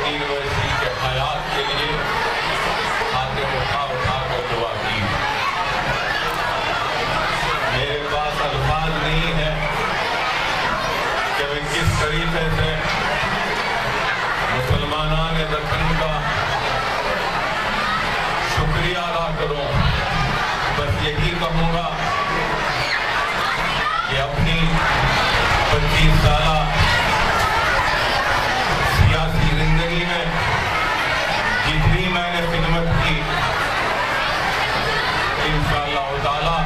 الدین اویسی کے حیات کے لیے ہاتھیں اٹھا کر دعا کی۔ میرے پاس الفاظ نہیں ہے کہ میں کس طریقے سے مسلمانان دکن کا شکریہ ادا کروں۔ بس یہی کہوں گا کہ اپنی 25 سالہ سیاسی زندگی میں جتنی میں نے خدمت کی، انشاءاللہ تعالی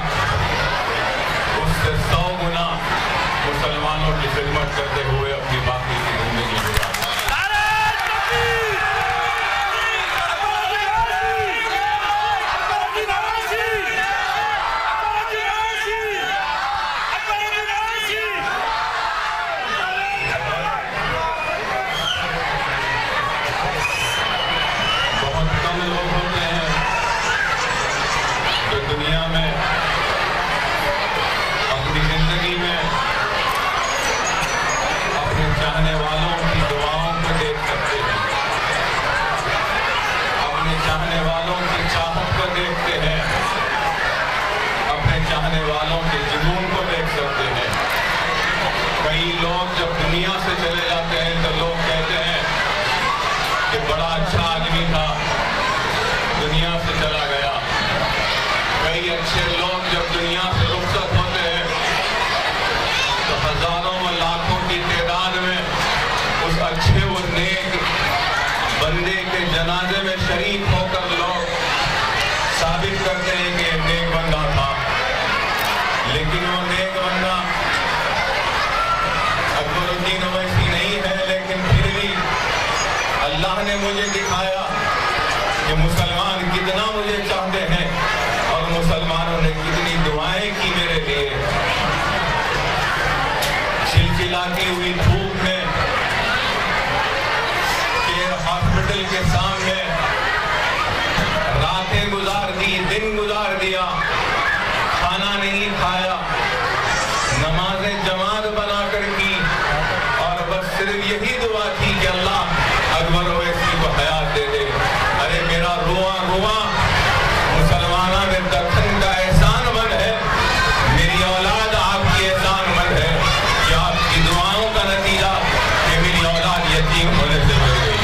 اس سے 100 گنا مسلمانوں کی خدمت کرتے ہوئے اپنی باقی کی زندگی گزاروں۔ دنیا سے چلے جاتے ہیں تو لوگ کہتے ہیں کہ بڑا اچھا آدمی تھا، دنیا سے چلا گیا۔ کئی اچھے لوگ جب دنیا سے رخصت ہوتے ہیں تو ہزاروں و لاکھوں کی تعداد میں اس اچھے و نیک بندے کے جنازے میں شریک ہو کر لوگ ثابت کرتے ہیں کہ نیک بندہ تھا، لیکن وہ نیک بندہ اکبر الدین اویسی نہیں ہے۔ لیکن پھر بھی اللہ نے مجھے دکھایا کہ مسلمان کتنا مجھے چاہتے ہیں اور مسلمانوں نے کتنی دعائیں کی میرے لیے۔ چلچلاتی ہوئی دھوپ میں کیئر ہاسپٹل کے سامنے راتیں گزار دی، دن گزار دیا، کھانا نہیں کھایا، نمازیں جماعت بنا کر کی، اور بس صرف یہی دعا تھی کہ اللہ اکبر اویسی کو حیات دے دے۔ ارے میرا رواں مسلمانوں میں دکن کا احسان مند ہے، میری اولاد آپ کی احسان مند ہے کہ آپ کی دعاؤں کا نتیجہ کہ میری اولاد یتیم ہونے سے بچ گئی۔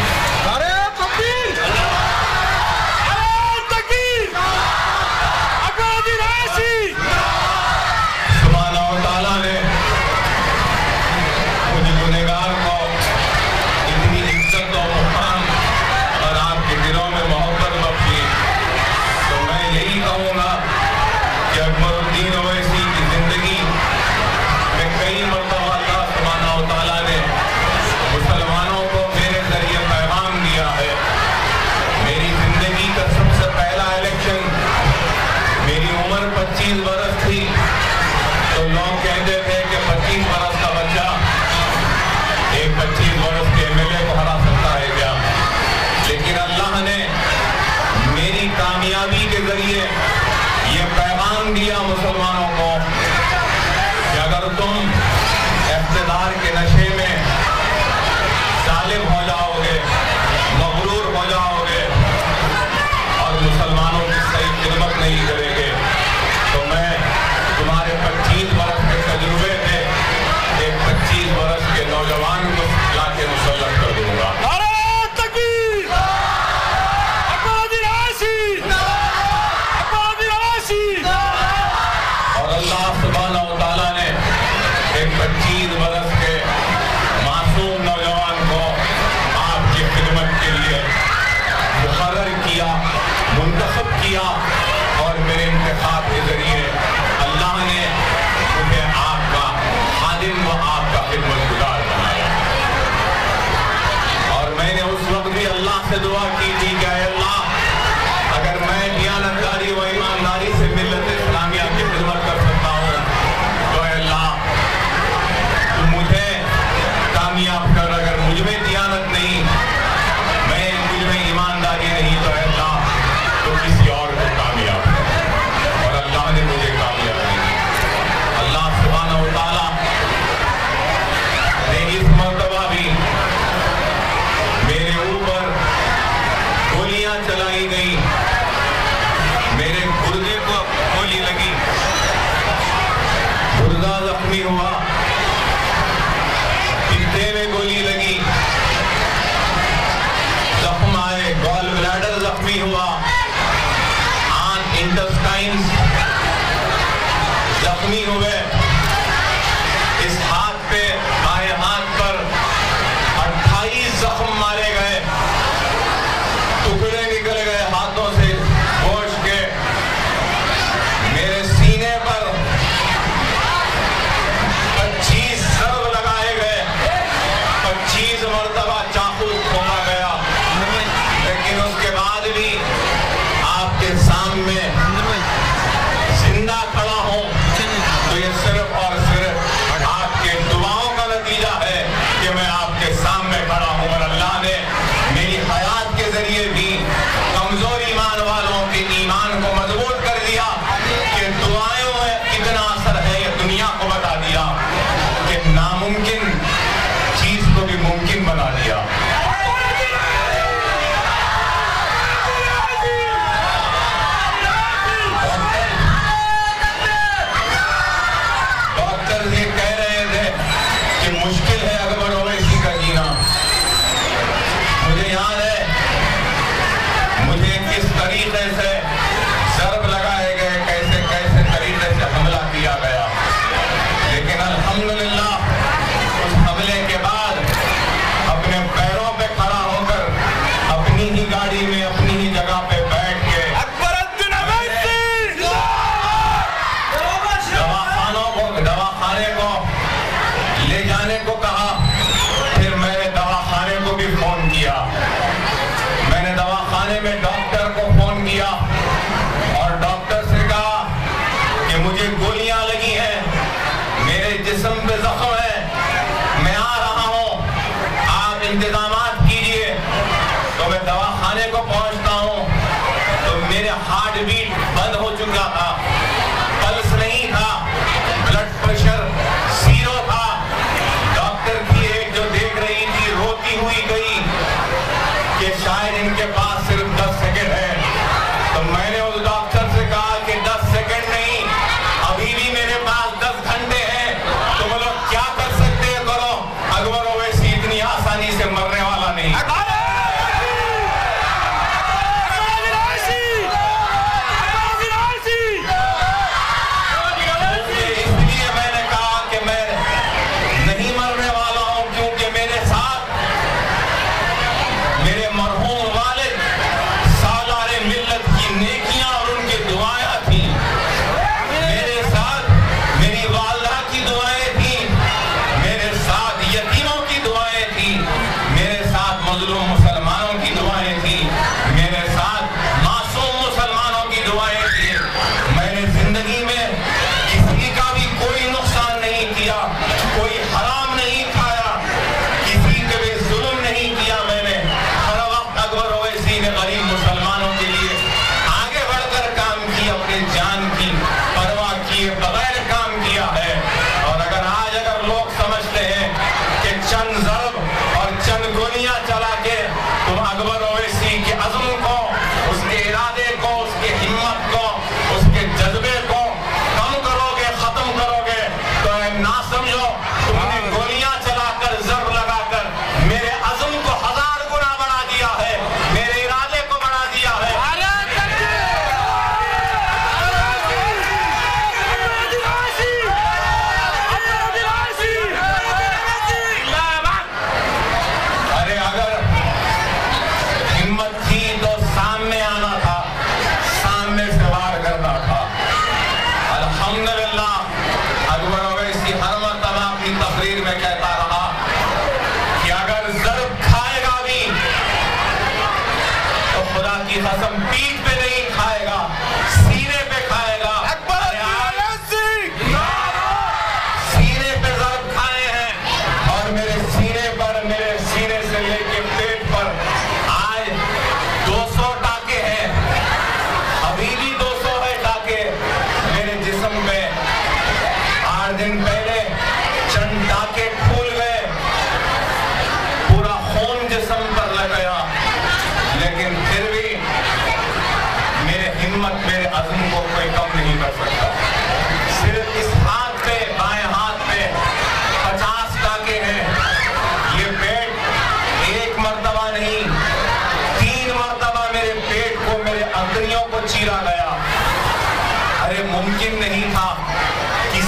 کامیابی کے ذریعے یہ پیغام دیا مسلمانوں کو کہ اگر تم اقتدار کے نشے میں ظالم ہو جاؤ گے، مغرور ہو جاؤ گے اور مسلمانوں کی صحیح خدمت نہیں کرے گے تو میں تمہارے 25 برس کے تجربے میں ایک 25 برس کے نوجوان کو لا کے مسلط کر دوں گا۔ اللہ سبحانہ و تعالیٰ نے ایک 25 برس کے معصوم نوجوان کو آپ کی خدمت کے لیے مقرر کیا، منتخب کیا، اور میرے انتخاب کے ذریعے اللہ نے مجھے آپ کا خادم و آپ کا خدمت گزار بنایا۔ اور میں نے اس وقت بھی اللہ سے دعا کی تھی کہ اے اللہ، اگر میں دیانتداری و ایمانداری سے ملت اسلامیہ کی خدمت کر سکتا ہوں تو اے اللہ تو مجھے کامیاب کر۔ اگر مجھ میں دیانت نہیں، مجھ میں ایمانداری نہیں تو اے اللہ تو کسی اور کو کامیاب کر۔ اور اللہ نے مجھے کامیابی دی۔ اللہ سبحانہ و تعالیٰ نے اس مرتبہ بھی میرے اوپر जख्मी हुए। इस हाथ पे, बाएं हाथ पर 28 जख्म मारे गए, टुकड़े निकल गए हाथों से गोश्त के। मेरे सीने पर 25 ज़रब लगाए गए, 25 मरतबा चाकू घोंपा गया, लेकिन उसके बाद भी आपके सामने जिंदा खड़ा हूं तो ये सिर्फ और सिर्फ आपके दुआओं का नतीजा है कि मैं आपके सामने खड़ा हूं। और अल्लाह ने मेरी हयात के जरिए भी कमजोर ईमान वालों के ईमान को मजबूत कर दिया कि दुआओं में कितना असर है ये दुनिया को बता दिया कि नामुमकिन चीज को भी मुमकिन बना दिया। डॉक्टर ये कह रहे थे कि मुश्किल है अकबर ओवैसी का जीना। मुझे याद है मुझे किस तरीके से ज़रब लगाए गए, कैसे कैसे तरीके से हमला किया गया, लेकिन अल्हम्दुलिल्लाह उस हमले के बाद अपने पैरों पे खड़ा होकर अपनी ही गाड़ी में अपनी ही जगह पे बैठ के दवाखाने को ले जाने को कहा। फिर मैंने दवाखाने को भी फोन किया, मैंने दवाखाने में डॉक्टर को फोन किया और डॉक्टर से कहा कि मुझे गोलियां लगी हैं, मेरे जिस्म पे जख्म है, मैं आ रहा हूं, आप इंतजामात कीजिए। तो मैं दवाखाने को पहुंचता हूं तो मेरे हार्ट बीट बंद हो चुका था, पल्स नहीं था, ब्लड प्रेशर 0 था। डॉक्टर की एक जो देख रही थी रोती हुई गई कि शायद इनके पास सिर्फ 10 सेकंड है। तो मैंने उस डॉक्टर से कहा कि 10 सेकंड नहीं, अभी भी मेरे पास 10 घंटे हैं, तुम लोग क्या कर सकते हो करो, अकबर ओवैसी इतनी आसानी से मरने वाला नहीं। कसम पीठ पे नहीं खाएगा, सीने पे खाएगा। सीने पे ज़रब खाए हैं और मेरे सीने पर, मेरे सीने से लेके पेट पर आज 200 टाके हैं, अभी भी 200 है टाके मेरे जिस्म पे। 8 दिन पहले चंद टाके फूल गए, पूरा खून जिस्म पर लग गया, लेकिन फिर भी मेरे हिम्मत, मेरे अज़्म को कोई कम नहीं कर सकता। सिर्फ इस हाथ पे, बाएं हाथ पे 50 टाके हैं। ये पेट एक मर्तबा नहीं, 3 मर्तबा मेरे पेट को, मेरे अंतड़ियों को चीरा गया। अरे मुमकिन नहीं था कि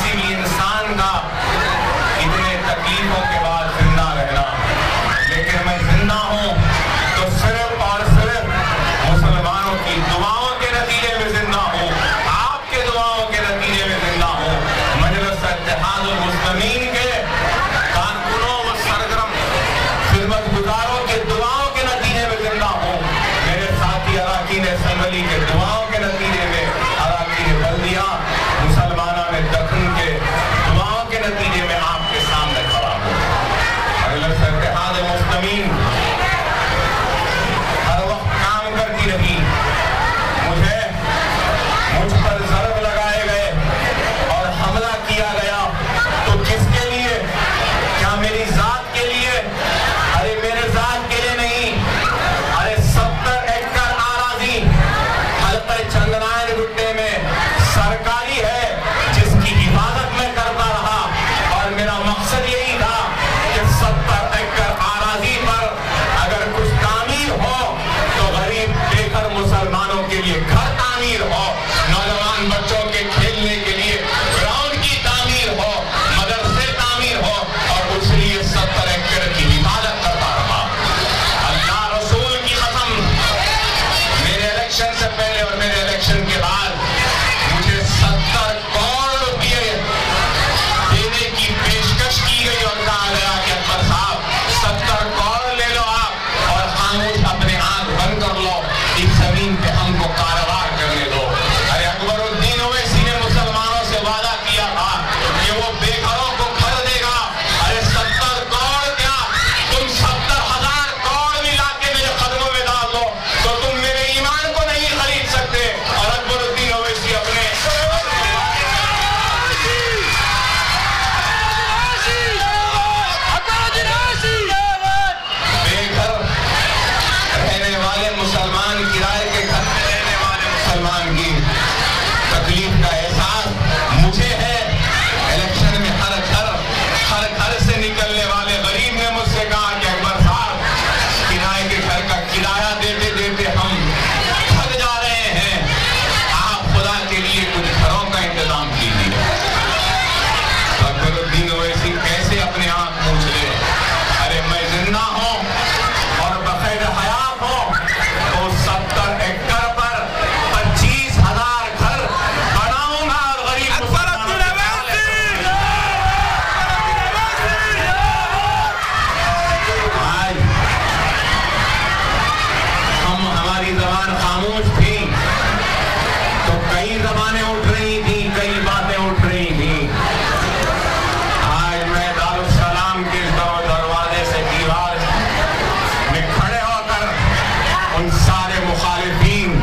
ان سارے مخالفین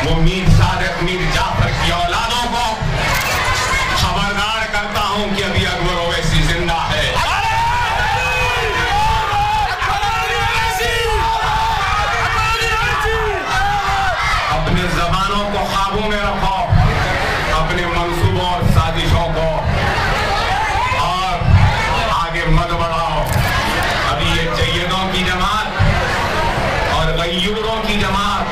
وہ میر صادق میر جعفر کی اولادوں کو خبردار کرتا ہوں کہ ابھی اکبر اویسی زندہ ہے. اپنے زبانوں کو قابو میں رکھو, اپنے منصوبوں اور سازشوں کو, اور آگے مت بڑھاؤ. ابھی یہ جیدوں کی جماعت اور غیوروں کی جماعت,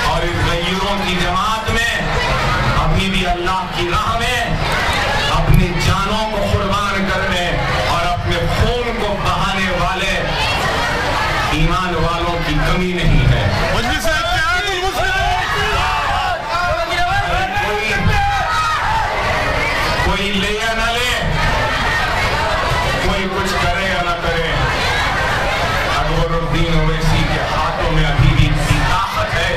اور اس غیوروں کی جماعت میں ابھی بھی اللہ کی راہ میں اپنی جانوں کو قربان کرنے اور اپنے خون کو بہانے والے ایمان والوں کی کمی نہیں ہے. کوئی لے یا نہ لے, کوئی کچھ کرے یا نہ کرے, اکبر الدین اویسی کے ہاتھوں میں ابھی بھی اتنی طاقت ہے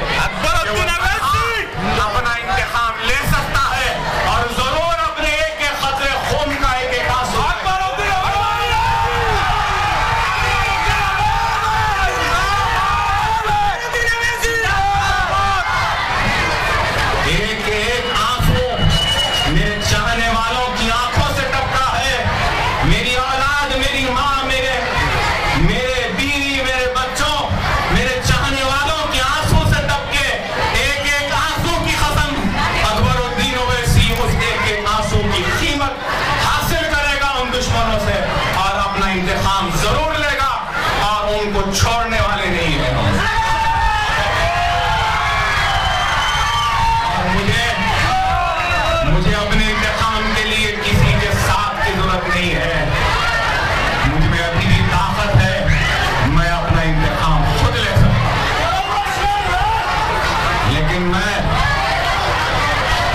کہ وہ اپنا انتقام لے سکتا ہے, اور ضرور اپنے ایک ایک قطرے خون کا ایک ایک آنسو ایک ایک آنسو میرے چاہنے والوں کی آنکھوں سے ٹپکا ہے. میری اولاد, میری ماں, میرے بیوی, میرے بچوں, میرے چاہنے والوں کے آنسو سے ٹپکے. ایک ایک آنسو کی قسم, اکبر الدین اویسی اس ایک ایک آنسو کی قیمت حاصل کرے گا ان دشمنوں سے, اور اپنا انتقام ضرور لے گا, اور ان کو چھوڑنے والے نہیں ہیں. مجھے اپنے انتقام کے لیے کسی کے ساتھ کی ضرورت نہیں ہے. مجھ میں ابھی بھی طاقت ہے, میں اپنا انتقام خود لے سکتا ہوں. لیکن میں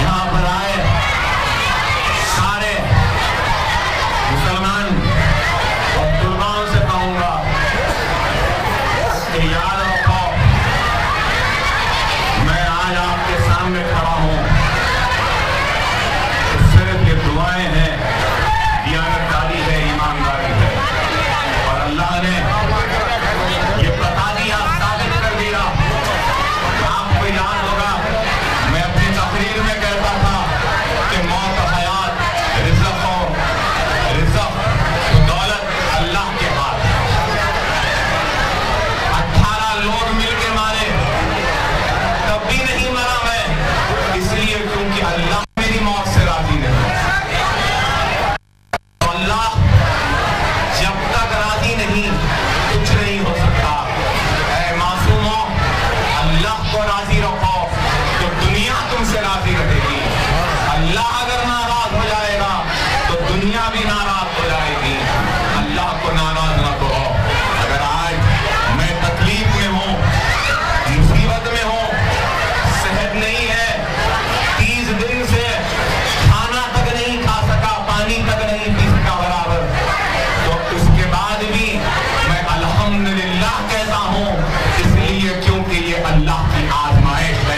یہاں پر آئے سارے مسلمان اور طلباؤں سے کہوں گا کہ یاد رکھو, میں آج آپ کے سامنے کھڑا ہوں, صرف یہ دعائیں ہیں, دیانتداری ہے, ایمانداری ہے, اور اللہ نے یہ بتا دیا, ثابت کر دیا. آپ کو یاد ہوگا میں اپنی تقریر میں کہتا تھا کہ موت و حیات, رزق و دولت اللہ کے ہاتھ. 18 لوگ مل کے مارے, تب بھی نہیں مرا میں, اس لیے کیونکہ اللہ میری موت سے راضی نہیں. اللہ جب تک راضی نہیں کچھ نہیں ہو سکتا. اے معصوموں, اللہ کو راضی رکھو تو دنیا تم سے راضی رہے گی. اللہ اگر ناراض ہو جائے گا تو دنیا بھی ناراض ہو جائے گی. اللہ کو ناراض نہ کرو. اگر آج میں تکلیف میں ہوں, مصیبت میں ہوں, صحت نہیں ہے, 30 دن سے کھانا تک نہیں کھا سکا, پانی تک نہیں پی سکا برابر, تو اس کے بعد بھی میں الحمدللہ کہتا ہوں, اس لیے کیونکہ یہ اللہ کی آزمائش ہے.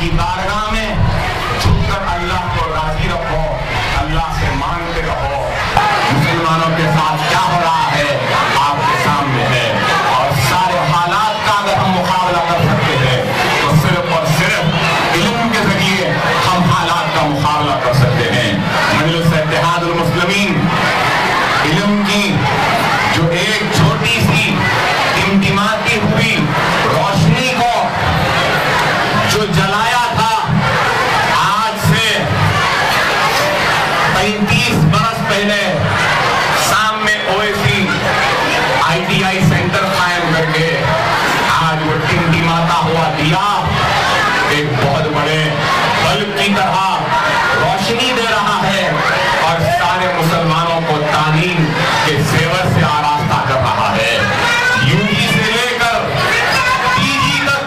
की बारगाह में झुककर अल्लाह को राजी रखो, अल्लाह से मांगते रहो। मुसलमानों के साथ क्या हो रहा है आपके सामने है, और सारे हालात का अगर हम मुकाबला कर सकते हैं तो सिर्फ और सिर्फ इल्म के जरिए हम हालात का मुकाबला कर सकते हैं। मजलिस इत्तेहादुल मुस्लिमीन इल्म की जो एक छोटी सी टिमटिमाती हुई रोशनी को जो जलाया था, आज से 35 बरस पहले शाम में ओएसी ITI सेंटर कायम करके आज वो टिमटिमाता हुआ दिया एक बहुत बड़े बल्ब की तरह रोशनी दे रहा है और सारे मुसलमानों को तालीम के जेवर से आरास्ता कर रहा है। यूजी से लेकर पीजी तक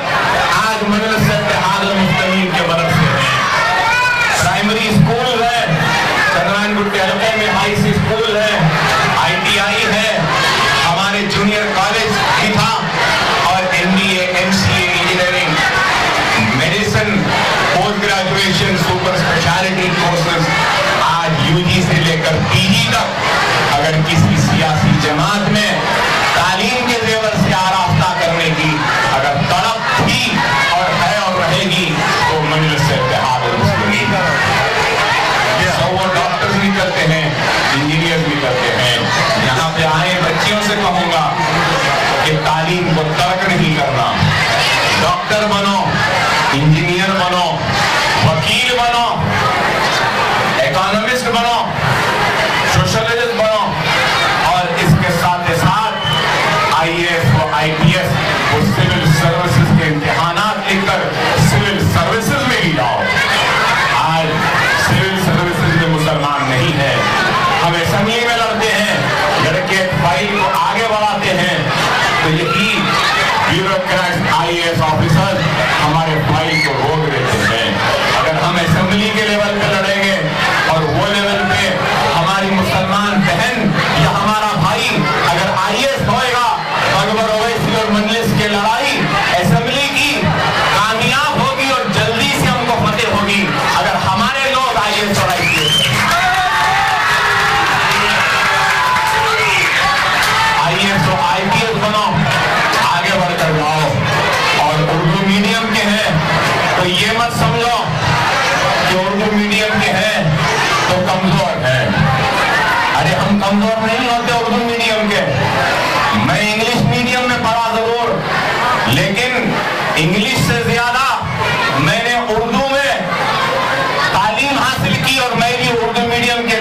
आज मजलिस इत्तेहादुल मुस्लिमीन के मदद से है। प्राइमरी स्कूल है, चंद्रायनपुर के हल्के में हाई स्कूल है, ITI है, हमारे जूनियर कॉलेज भी था, और MBA MCA engineering medicine post graduation super speciality courses आज यूजी से लेकर पीजी तक अगर किसी सियासी जमात में तालीम के जेवर से आरास्ता करने की अगर तड़प थी और है और रहेगी तो मजलिस इत्तेहादुल मुस्लिमीन। वो डॉक्टर्स भी करते हैं, इंजीनियर्स भी करते हैं। यहाँ पे आए बच्चियों से कहूँगा कि तालीम को तर्क नहीं करना, डॉक्टर बनो, इंजीनियर बनो, वकील बनो, इकोनॉमिस्ट बनो, सोशलिस्ट बनो, और इसके साथ ही साथ IAS और IPS वो सिविल सर्विसेज के इम्तिहानात लिखकर सिविल सर्विसेज में ही जाओ। आज सिविल सर्विसेज में मुसलमान नहीं है, हम असेंबली में लड़ते हैं, लड़के फाइल को आगे बढ़ाते हैं तो यही ब्यूरोक्रेट IAS ऑफिसर हमारे फाइल को रोक देते हैं। अगर हम असेंबली के लेवल पे लड़ेंगे और वो लेवल पे हमारी मुसलमान बहन या हमारा भाई अगर IAS होएगा, अकबर ओवैसी और मजलिस की लड़ाई असेंबली की कामयाब होगी और जल्दी से हमको फतेह होगी अगर हमारे लोग IAS और IPS और IPS बनो, आगे बढ़कर जाओ। और उर्दू मीडियम के हैं तो ये मत समझो कि उर्दू मीडियम के हैं तो कमजोर है। अरे हम कमजोर नहीं होते उर्दू मीडियम के। मैं इंग्लिश मीडियम में पढ़ा जरूर, लेकिन इंग्लिश से ज्यादा मैंने उर्दू में तालीम हासिल की और मैं भी उर्दू मीडियम के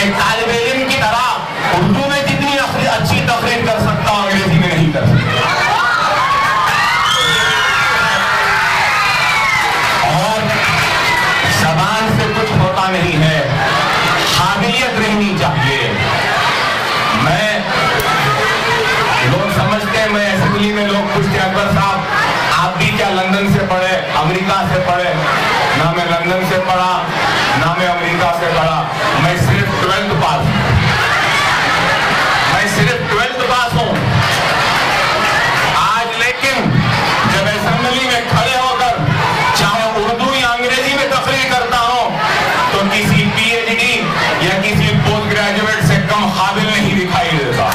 एक तालिब इल्म की तरह उर्दू में जितनी अच्छी तकरीर कर सकता हूँ अंग्रेजी में नहीं कर सकता। और जबान से कुछ होता नहीं है, काबिलियत रहनी चाहिए। मैं लोग समझते हैं, मैं असेंबली में लोग पूछते अकबर साहब आप भी क्या लंदन से पढ़े, अमेरिका से पढ़े? ना मैं लंदन से पढ़ा, ना मैं अमेरिका से पढ़ा, मैं सिर्फ 12th पास हूं। मैं सिर्फ 12th पास हूं। आज लेकिन जब असेंबली में खड़े होकर चाहे उर्दू या अंग्रेजी में तकरीर करता हूं तो किसी PhD या किसी पोस्ट ग्रेजुएट से कम काबिल नहीं दिखाई देता।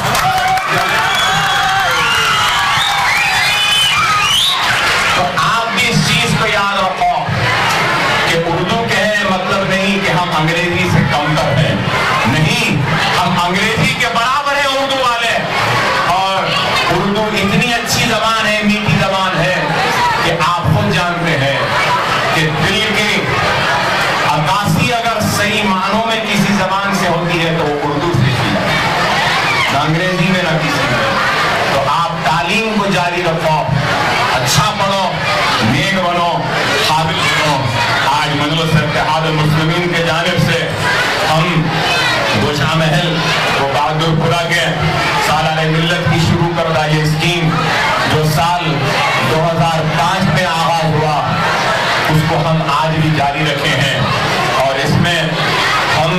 तो आप भी इस चीज को याद रखो कि उर्दू कहे मतलब नहीं कि हम अंग्रेजी से कमतर हैं, नहीं, हम अंग्रेजी के बराबर हैं उर्दू वाले। और उर्दू इतनी अच्छी जबान है, मीठी जबान है कि आप खुद जानते हैं कि दिल की अक्कासी अगर सही मानों में किसी जबान से होती है तो वो उर्दू से की जाती है, ना अंग्रेजी में ना किसी में। तो आप तालीम को जारी रखो, अच्छा पढ़ो, नेक बनो, काबिल बनो। आज मजलिस इत्तेहादुल मुस्लिमीन के जानिब से हम गोशा महल वो बहादुरपुरा के सालाने मिल्लत की शुरू करदा ये स्कीम जो साल 2005 में आगाज हुआ उसको हम आज भी जारी रखे हैं। और इसमें हम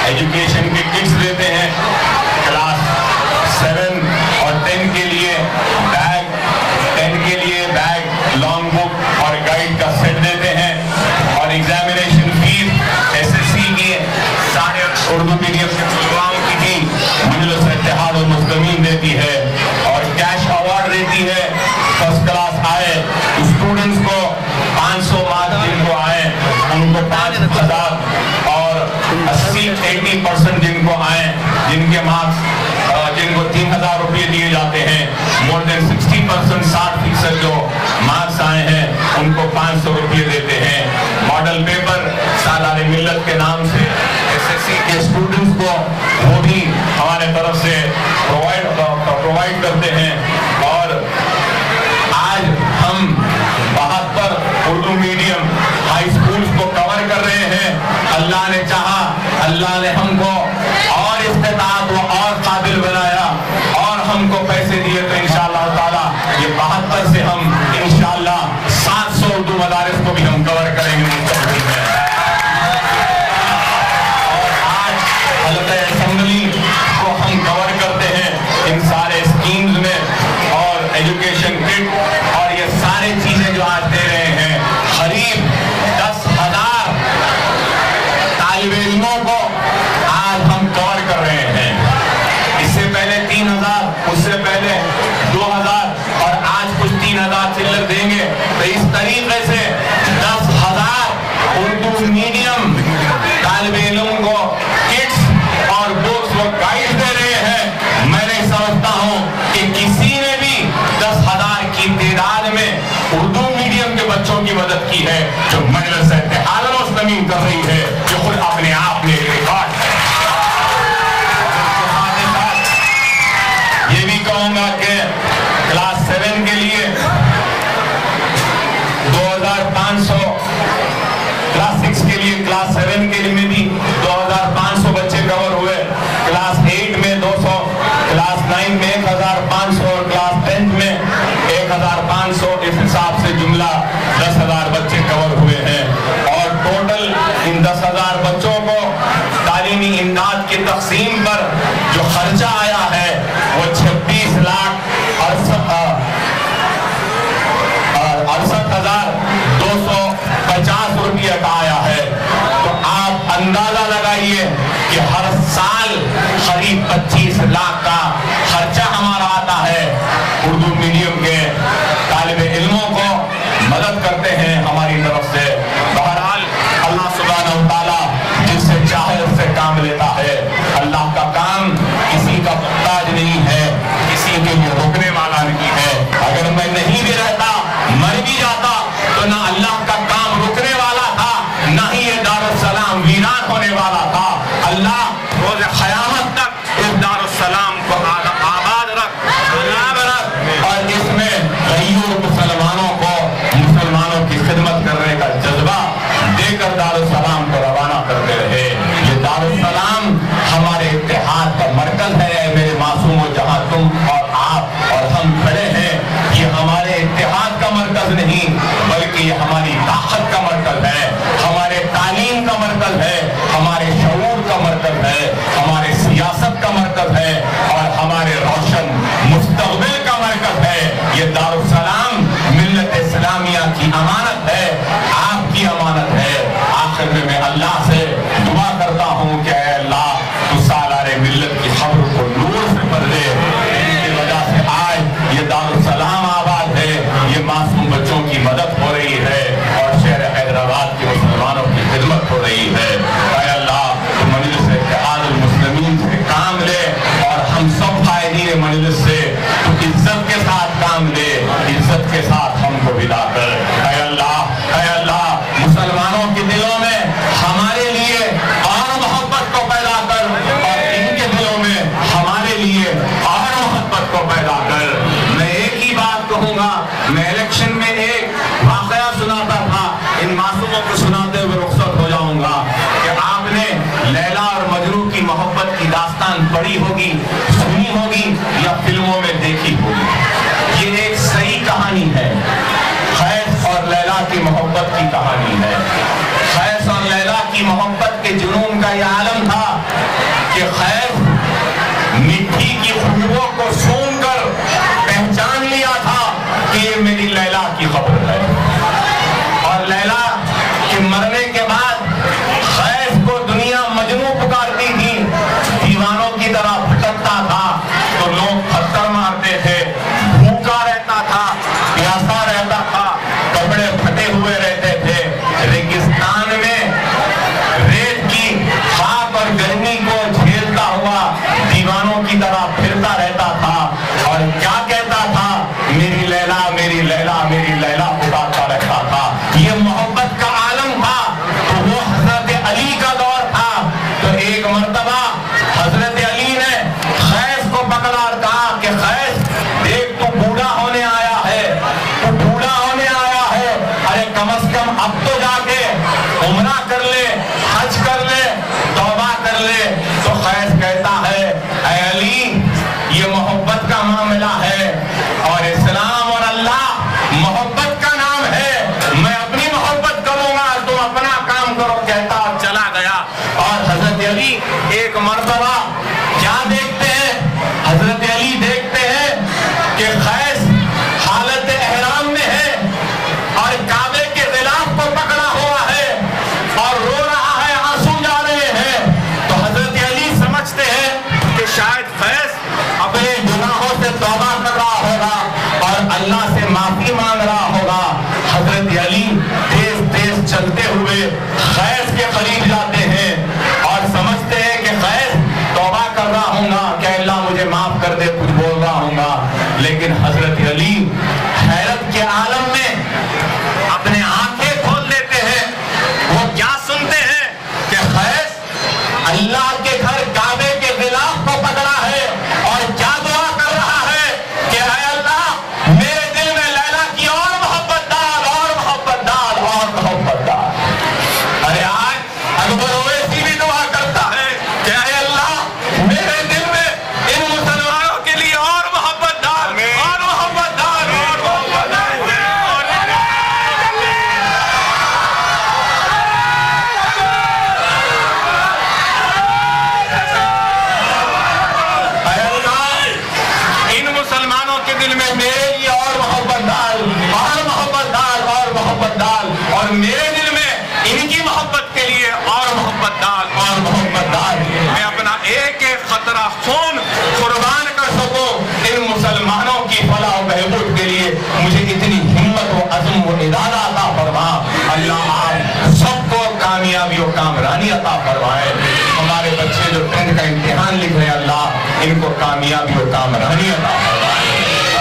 एजुकेशन के किट्स देते हैं, क्लास 7 और 10 के लिए बैग, 10 के लिए बैग, लॉन्ग बुक और गाइड का सेट देते हैं। उनको 5,000 और 80% जिनको आए, जिनके मार्क्स जिनको 3,000 रुपये दिए जाते हैं, मोर देन 60%, 60% जो मार्क्स आए हैं उनको 500 रुपये देते हैं। मॉडल पेपर सालारे मिल्लत के नाम से SSC के स्टूडेंट्स को वो भी हमारे तरफ से प्रोवाइड करते हैं। और आज हम 72 उर्दू मीडियम हाई स्कूल्स को कवर कर रहे हैं। अल्लाह ने चाहा, अल्लाह ने हमको और इस्तेताअत व और काबिल बनाया और हमको पैसे दिए, तो इंशाअल्लाह ताला ये 72 से हम इंशाअल्लाह 700 उर्दू मदारिस को भी हम कवर करेंगे मुस्तक़बिल में। और आज हलक़े असेंबली को हम कवर करते हैं इन सारे स्कीम्स में, और एजुकेशन किट और ये सारे चीजें जो आज दे रहे हैं, करीब 10,000 तालिब इल्मों को आज हम कवर कर रहे हैं। इससे पहले 3,000, उससे पहले 2,000 और आज कुछ 3,000 चिल्लर देंगे। तो इस तरीके से 10,000 उर्दू मीडियम तालिब इल्म को किट्स और बुक्स व गाइड दे रहे हैं। मैं नहीं समझता हूँ कि किसी ने भी 10,000 की तादाद में उर्दू मीडियम के बच्चों की मदद की है, जो मजलिस इत्तेहाद मुस्लिमीन कर रही है, जो खुद अपने आप में रिकॉर्ड है। ये भी कहूंगा कि क्लास 7 के लिए 2,500, क्लास 6 के लिए, क्लास 7 के लिए में भी 2,500 बच्चे कवर हुए, क्लास 8 में 200, क्लास 9 में 1,500 और क्लास 10 में 1,500। इस हिसाब से जुमला 10,000 बच्चे कवर हुए हैं। और टोटल इन 10,000 बच्चों को तालीमी इमदाद की तकसीम पर जो खर्चा आया है वो 26,68,250 रुपये का आया है। तो आप अंदाजा लगाइए कि हर साल करीब 25 लाख का खर्चा हमारा आता है। उर्दू मीडियम के तालिब इल्मों को मदद करते हैं हमारी तरफ से। बहरहाल अल्लाह सुब्हानहू व तआला जिससे चाहे उससे काम लेता है। अल्लाह का काम किसी का मुहताज नहीं है, किसी के लिए रुकने वाला नहीं है। अगर मैं नहीं भी रहता, मर भी जाता, तो ना अल्लाह का काम रुकने वाला था, ना ही ये दारुस्सलाम वीरान होने वाला था। अल्लाह रोज़ क़यामत तक इस दारुस्सलाम को आबाद रख, कामयाब रख, और इसमें गरीब मुसलमानों की खिदमत करने का जज्बा देकर दारुस्सलाम को रवाना करते रहे। ये दारुस्सलाम हमारे इत्तेहाद का मरकज है। मेरे मासूमों, जहाँ तुम और आप और हम खड़े हैं, ये हमारे इत्तेहाद का मरकज नहीं, बल्कि ये हमारी ताकत का मरकज है, हमारे तालीम का मरकज है, हमारे शऊर का मरकज है, हमारे सियासत का मरकज है और हमारे रोशन मुस्तक़बिल का मरकज है। ये दारुस्सलाम मिल्लत इस्लामिया की अमानत है, आपकी अमानत है। आखिर में मैं अल्लाह से दुआ करता हूँ कि अल्लाह तू सालारे मिल्लत की खबर को नूर से भर दे। इनकी वजह से आज ये दारुस्सलाम आबाद है, ये मासूम बच्चों की मदद हो रही है और शहर हैदराबाद के मुसलमानों की खिदमत हो रही है। अल्लाह तू मजलिस इत्तेहाद मुस्लिमीन से काम ले और हम सब फायदीन मजलिस से तू इज्जत के साथ काम ले, इज्जत के साथ हमको विदा कर। अल्लाह मुसलमानों के दिलों में हमारे लिए और मोहब्बत को पैदा कर और इनके दिलों में हमारे लिए और मोहब्बत को पैदा कर। मैं एक ही बात कहूंगा, मैं इलेक्शन में एक वाकया सुनाता था, इन मासूमों को सुनाते हुए रुखसत हो जाऊंगा कि आपने लैला और मजनू की मोहब्बत की दास्तान पढ़ी होगी, सुनी होगी या फिल्मों में देखी होगी। ये एक सही कहानी है, खैस और लैला की मोहब्बत की कहानी है। खैस और लैला की मोहब्बत के जुनून का यह आलम था कि खैस मिट्टी की खुशबू को सूंघकर पहचान लिया था कि ये मेरी लैला की खबर है। और लैला के मरने के बाद खैस को दुनिया मजनू पुकारती थी, दीवानों की तरह भटकता था, तो लोग पत्थर मारते थे, भूखा रहता था, प्यासा रहता था, कपड़े फटे हुए रहते थे, रेगिस्तान में کم اب تو جا کے عمرہ کر لے، حج کر لے، توبہ کر لے۔ تو قیس کہتا ہے اے علی یہ محبت کا معاملہ ہے اور اسلام اور اللہ محبت کا نام ہے، میں اپنی محبت کروں گا، تم اپنا کام کرو، کہتا چلا گیا۔ اور حضرت علی ایک مرتبہ کیا دیکھتے ہیں؟ حضرت علی دیکھتے ہیں کہ قیس حالت احرام میں ہے اور کعبے کے غلاف کو پکڑا ہوا ہے اور رو رہا ہے، آنسو جا رہے ہیں۔ تو حضرت علی سمجھتے ہیں کہ شاید قیس اپنے گناہوں سے توبہ کر رہا ہوگا اور اللہ سے معافی مانگ رہا ہوگا۔ حضرت علی تیز تیز چلتے ہوئے قیس کے قریب جاتے ہیں اور سمجھتے ہیں کہ قیس توبہ کر رہا ہوں گا کہ اللہ مجھے معاف کر دے، کچھ بول رہا ہوں گا۔ لیکن حضرت علی حیرت کے عالم میں اپنے آنکھیں کھول لیتے ہیں، وہ کیا سنتے ہیں کہ قیس اللہ کے گھر کعبے کے غلاف کو پکڑا ہے اور کیا دعا کر رہا ہے کہ اے اللہ میرے دل میں لیلا کی اور محبت ڈال، اور محبت ڈال، اور محبت ڈال۔ ارے آج اکبر اویسی بھی دعا کرتا ہے کہ اے اللہ میرے دل میں ان مسلمانوں کے لیے اور محبت ڈال، اور محبت ڈال، اور محبت ڈال۔ اے اللہ ان مسلمانوں کے دل میں میرے لیے اور محبت ڈال، اور محبت ڈال، اور محبت ڈال، اور میرے دل میں ان کی محبت کے لیے اور محبت ڈال، اور محبت ڈال۔ میں اپنا ایک ایک قطرہ خون قربان کر سکوں ان مسلمانوں کی فلاح و بہبود کے لیے، مجھے اتنی ہمت و عزم و ارادہ عطا فرما۔ اللہ آپ سب کو کامیابی و کامرانی عطا فرمائے۔ ہمارے بچے جو 10th کا امتحان لکھ رہے ہیں اللہ ان کو کامیابی و کامرانی عطا فرمائے۔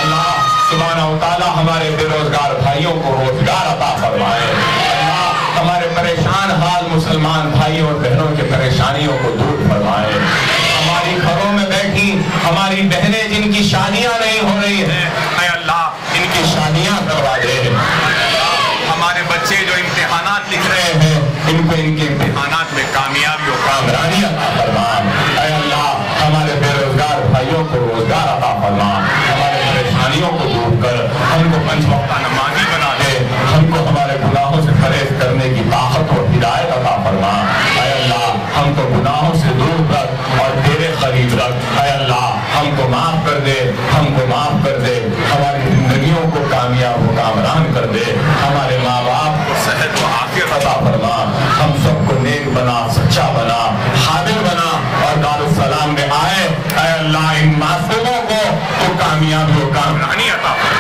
اللہ سبحانہ و تعالی ہمارے بے روزگار بھائیوں کو روزگار عطا فرمائے۔ اللہ ہمارے پریشان حال مسلمان بھائیوں اور بہنوں کے پریشانیوں کو دور فرمائے۔ ہماری گھروں میں بیٹھی ہماری بہنیں جن کی شادیاں نہیں ہو رہی ہیں، اے اللہ ان کی شادیاں کروا دے۔ ہمارے بچے جو امتحانات لکھ رہے ہیں ان کو ان کے امتحانات میں کامیابی و کامرانی عطا فرما۔ اے اللہ ہمارے بے روزگار بھائیوں کو روزگار عطا فرما، ہمارے پریشانیوں کو دور کر ہم کو 5 وقتہ نمازی بنا دے، ہم کو ہمارے گناہوں سے پرہیز کرنے کی طاقت اور ہدایت عطا فرما۔ اے اللہ ہم کو گناہوں سے دور رکھ اور تیرے قریب رکھ۔ اے اللہ ہم کو معاف کر دے، ہم کو معاف کر دے، ہماری زندگیوں کو کامیاب و کامران کر دے، ہمارے ماں باپ کو صحت و عافیت عطا فرما، ہم سب کو نیک بنا، سچا بنا، حاضر بنا اور دارالسلام میں آئے۔ اے اللہ ان معصوموں کو تو کامیابی و کامرانی عطا فرما۔